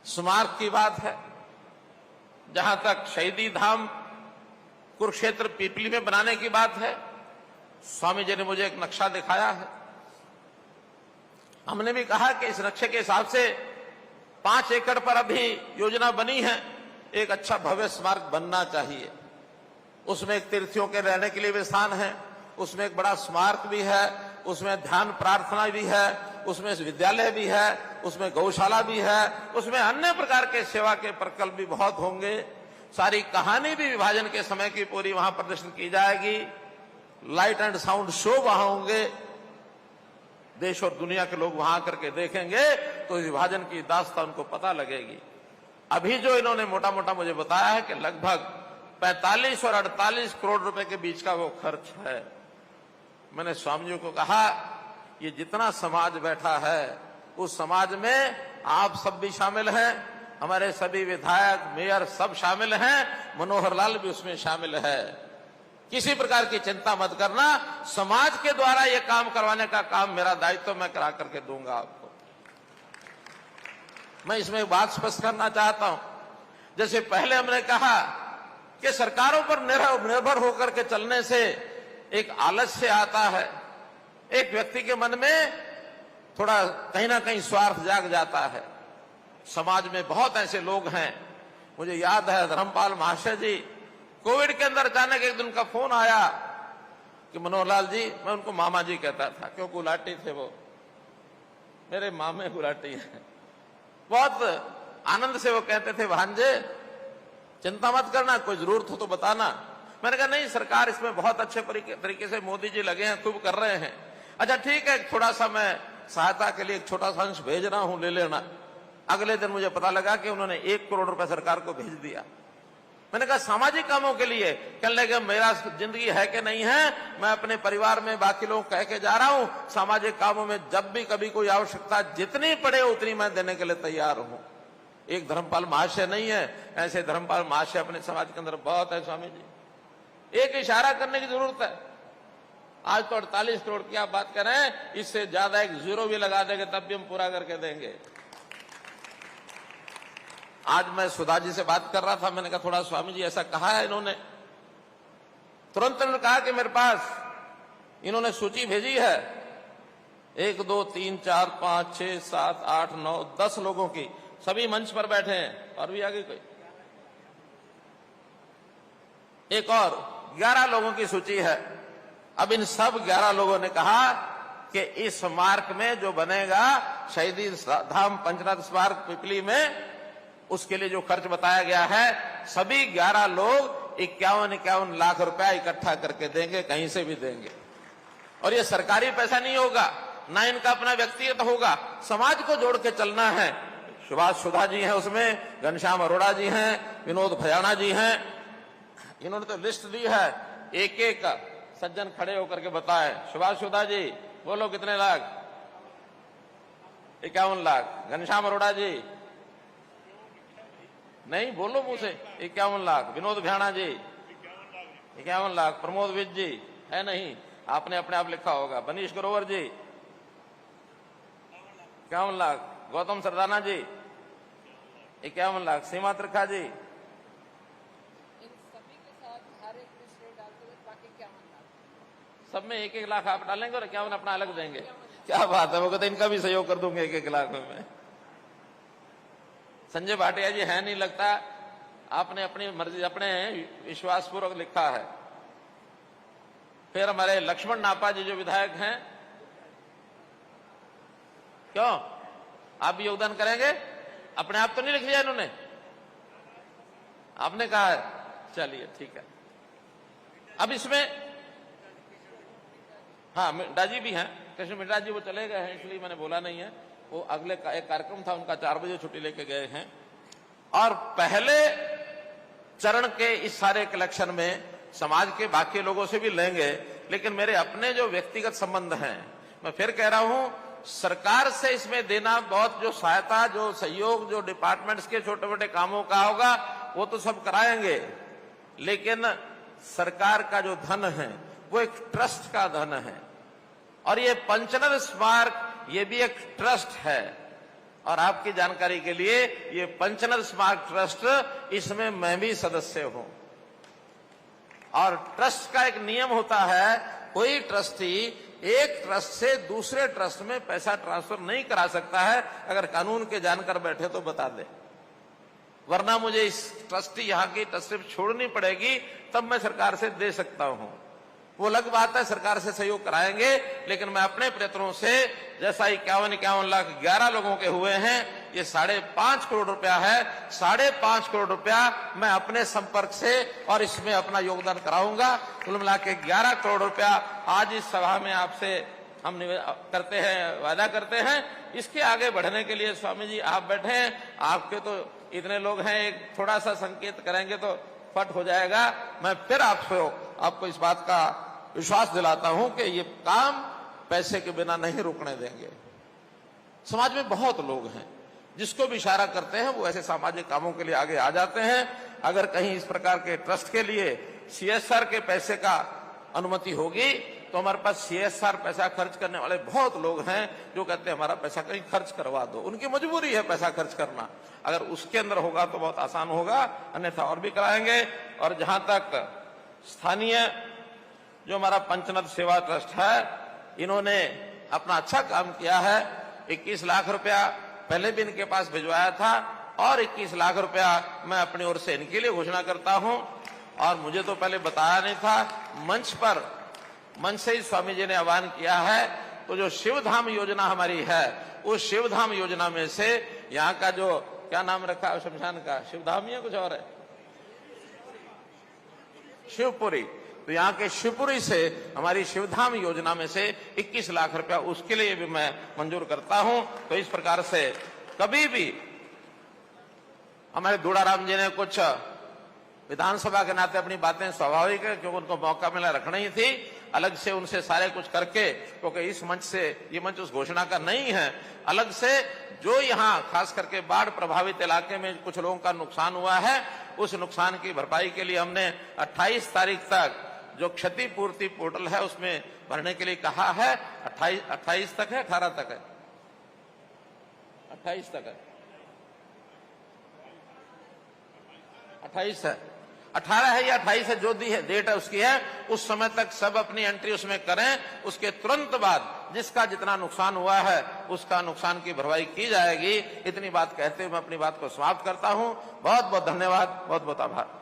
स्मारक की बात है, जहां तक शहीदी धाम कुरुक्षेत्र पीपली में बनाने की बात है, स्वामी जी ने मुझे एक नक्शा दिखाया है। हमने भी कहा कि इस नक्शे के हिसाब से 5 एकड़ पर अभी योजना बनी है, एक अच्छा भव्य स्मारक बनना चाहिए। उसमें एक तीर्थियों के रहने के लिए भी स्थान है, उसमें एक बड़ा स्मारक भी है, उसमें ध्यान प्रार्थना भी है, उसमें विद्यालय भी है, उसमें गौशाला भी है, उसमें अन्य प्रकार के सेवा के प्रकल्प भी बहुत होंगे। सारी कहानी भी विभाजन के समय की पूरी वहां प्रदर्शन की जाएगी। लाइट एंड साउंड शो वहां होंगे, देश और दुनिया के लोग वहां करके देखेंगे तो विभाजन की दास्तान उनको पता लगेगी। अभी जो इन्होंने मोटा मोटा मुझे बताया है कि लगभग 45 और 48 करोड़ रुपए के बीच का वो खर्च है। मैंने स्वामी जी को कहा, ये जितना समाज बैठा है उस समाज में आप सब भी शामिल हैं, हमारे सभी विधायक, मेयर सब शामिल हैं, मनोहर लाल भी उसमें शामिल है। किसी प्रकार की चिंता मत करना, समाज के द्वारा ये काम करवाने का काम मेरा दायित्व मैं करा करके दूंगा आपको। मैं इसमें एक बात स्पष्ट करना चाहता हूं, जैसे पहले हमने कहा कि सरकारों पर निर्भर होकर के चलने से एक आलस्य आता है, एक व्यक्ति के मन में थोड़ा कहीं ना कहीं स्वार्थ जाग जाता है। समाज में बहुत ऐसे लोग हैं, मुझे याद है धर्मपाल महाशय जी, कोविड के अंदर अचानक एक दिन का फोन आया कि मनोहर लाल जी, मैं उनको मामा जी कहता था क्यों गुलाटी थे वो, मेरे मामे गुलाटी हैं, बहुत आनंद से वो कहते थे भांजे चिंता मत करना, कोई जरूरत हो तो बताना। मैंने कहा नहीं सरकार इसमें बहुत अच्छे तरीके से मोदी जी लगे हैं, खूब कर रहे हैं। अच्छा ठीक है, थोड़ा सा मैं सहायता के लिए एक छोटा सा अंश भेज रहा हूं, ले लेना। अगले दिन मुझे पता लगा कि उन्होंने 1 करोड़ रुपए सरकार को भेज दिया। मैंने कहा सामाजिक कामों के लिए, कहने लगे मेरा जिंदगी है कि नहीं है, मैं अपने परिवार में बाकी लोगों कह के जा रहा हूं, सामाजिक कामों में जब भी कभी कोई आवश्यकता जितनी पड़े उतनी मैं देने के लिए तैयार हूं। एक धर्मपाल महाशय नहीं है, ऐसे धर्मपाल महाशय अपने समाज के अंदर बहुत है स्वामी जी। एक इशारा करने की जरूरत है। आज तो 48 करोड़ की आप बात कर रहे हैं, इससे ज्यादा एक जीरो भी लगा देंगे तब भी हम पूरा करके देंगे। आज मैं सुधा जी से बात कर रहा था, मैंने कहा थोड़ा स्वामी जी ऐसा कहा है इन्होंने, तुरंत उन्होंने कहा कि मेरे पास इन्होंने सूची भेजी है 1 2 3 4 5 6 7 8 9 10 लोगों की, सभी मंच पर बैठे हैं, और भी आगे कोई एक और 11 लोगों की सूची है। अब इन सब 11 लोगों ने कहा कि इस स्मारक में जो बनेगा शहीदी धाम पंचनाथ स्मारक पिपली में, उसके लिए जो खर्च बताया गया है, सभी 11 लोग 51 लाख रुपया इकट्ठा करके देंगे, कहीं से भी देंगे। और ये सरकारी पैसा नहीं होगा, ना इनका अपना व्यक्तिगत होगा, समाज को जोड़ के चलना है। सुभाष सुधा जी हैं उसमें, घनश्याम अरोड़ा जी हैं, विनोद भयाना जी हैं, इन्होंने तो लिस्ट दी है, एक एक सज्जन खड़े होकर के बताए। सुभाष सुधा जी बोलो कितने लाख? 51 लाख। घनश्याम अरोड़ा जी नहीं, बोलो मुंह से। 51 लाख। विनोद भयाना जी 51 लाख। प्रमोद विज जी है नहीं, आपने अपने आप लिखा होगा। बनीश ग्रोवर जी 51 लाख। गौतम सरदाना जी 51 लाख। सीमा त्रिखा जी, सब में 1-1 लाख आप डालेंगे और 51 अपना अलग देंगे। क्या बात है, वो कहते इनका भी सहयोग कर दूंगे 1-1 लाख में। संजय भाटिया जी है नहीं लगता, आपने अपनी मर्जी अपने विश्वासपूर्वक लिखा है। फिर हमारे लक्ष्मण नापा जी जो विधायक हैं, क्यों आप भी योगदान करेंगे? अपने आप तो नहीं लिख लिया इन्होंने, आपने कहा है, चलिए ठीक है। अब इसमें हाँ मिश्रा जी भी हैं, कृष्ण मिश्रा जी वो चले गए हैं इसलिए मैंने बोला नहीं है, वो अगले एक कार्यक्रम था उनका, 4 बजे छुट्टी लेके गए हैं। और पहले चरण के इस सारे कलेक्शन में समाज के बाकी लोगों से भी लेंगे, लेकिन मेरे अपने जो व्यक्तिगत संबंध हैं, मैं फिर कह रहा हूं, सरकार से इसमें देना बहुत, जो सहायता, जो सहयोग, जो डिपार्टमेंट्स के छोटे मोटे कामों का होगा वो तो सब कराएंगे, लेकिन सरकार का जो धन है वो एक ट्रस्ट का धन है। और ये पंचनद स्मारक ये भी एक ट्रस्ट है, और आपकी जानकारी के लिए ये पंचनद स्मारक ट्रस्ट, इसमें मैं भी सदस्य हूं। और ट्रस्ट का एक नियम होता है, कोई ट्रस्टी एक ट्रस्ट से दूसरे ट्रस्ट में पैसा ट्रांसफर नहीं करा सकता है। अगर कानून के जानकर बैठे तो बता दे, वरना मुझे इस ट्रस्टी यहाँ की तस्वीर छोड़नी पड़ेगी, तब मैं सरकार से दे सकता हूं। वो अलग बात है, सरकार से सहयोग कराएंगे, लेकिन मैं अपने प्रयत्नों से, जैसा 51 लाख 11 लोगों के हुए हैं, ये 5.5 करोड़ रुपया है, 5.5 करोड़ रुपया मैं अपने संपर्क से और इसमें अपना योगदान कराऊंगा। कुल मिला के 11 करोड़ रुपया आज इस सभा में आपसे हम करते हैं, वादा करते हैं। इसके आगे बढ़ने के लिए स्वामी जी आप बैठे हैं, आपके तो इतने लोग हैं, एक थोड़ा सा संकेत करेंगे तो फट हो जाएगा। मैं फिर आपको इस बात का विश्वास दिलाता हूं कि ये काम पैसे के बिना नहीं रुकने देंगे। समाज में बहुत लोग हैं जिसको भी इशारा करते हैं, वो ऐसे सामाजिक कामों के लिए आगे आ जाते हैं। अगर कहीं इस प्रकार के ट्रस्ट के लिए CSR के पैसे का अनुमति होगी तो हमारे पास CSR पैसा खर्च करने वाले बहुत लोग हैं जो कहते हैं हमारा पैसा कहीं खर्च करवा दो। उनकी मजबूरी है पैसा खर्च करना, अगर उसके अंदर होगा तो बहुत आसान होगा, अन्यथा और भी कराएंगे। और जहां तक स्थानीय जो हमारा पंचनद सेवा ट्रस्ट है, इन्होंने अपना अच्छा काम किया है। 21 लाख रुपया पहले भी इनके पास भिजवाया था और 21 लाख रुपया मैं अपनी ओर से इनके लिए घोषणा करता हूं। और मुझे तो पहले बताया नहीं था, मंच से ही स्वामी जी ने आह्वान किया है। तो जो शिवधाम योजना हमारी है, उस शिवधाम योजना में से यहाँ का जो क्या नाम रखा है शमशान का, शिवधाम या कुछ और है, शिवपुरी, तो यहाँ के शिवपुरी से हमारी शिवधाम योजना में से 21 लाख रुपया उसके लिए भी मैं मंजूर करता हूं। तो इस प्रकार से कभी भी हमारे दूड़ाराम जी ने कुछ विधानसभा के नाते अपनी बातें स्वाभाविक है, क्योंकि उनको मौका मिला रखना ही थी, अलग से उनसे सारे कुछ करके, क्योंकि इस मंच से, ये मंच उस घोषणा का नहीं है, अलग से जो यहाँ खास करके बाढ़ प्रभावित इलाके में कुछ लोगों का नुकसान हुआ है, उस नुकसान की भरपाई के लिए हमने 28 तारीख तक जो क्षतिपूर्ति पोर्टल है उसमें भरने के लिए कहा है। 28 तक है, 18 तक है, 28 तक है, 28 है, 18 है या 28 है, जो दी है डेट है उसकी है, उस समय तक सब अपनी एंट्री उसमें करें। उसके तुरंत बाद जिसका जितना नुकसान हुआ है उसका नुकसान की भरपाई की जाएगी। इतनी बात कहते हुए मैं अपनी बात को समाप्त करता हूं। बहुत बहुत धन्यवाद, बहुत बहुत आभार।